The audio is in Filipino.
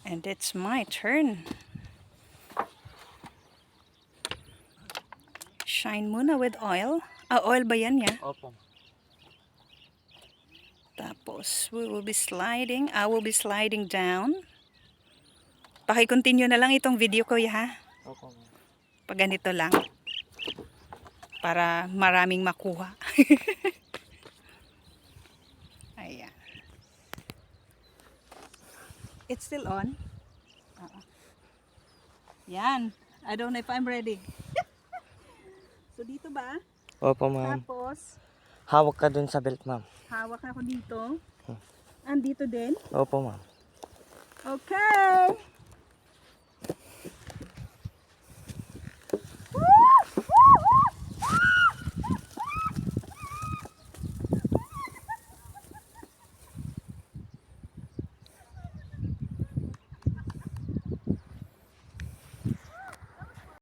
And it's my turn. Shine muna with oil. Oil ba yan ya? Opo. Tapos, we will be sliding. I will be sliding down. Paki-continue na lang itong video ko ya ha. Opo. Pag ganito lang. Para maraming makuha. Ayan. It's still on. Yan. I don't know if I'm ready. So dito ba? Opo, ma'am. Tapos, Hawak ka dun sa belt, ma'am. hawak ako dito. Andito din. Opo, ma'am. Okay.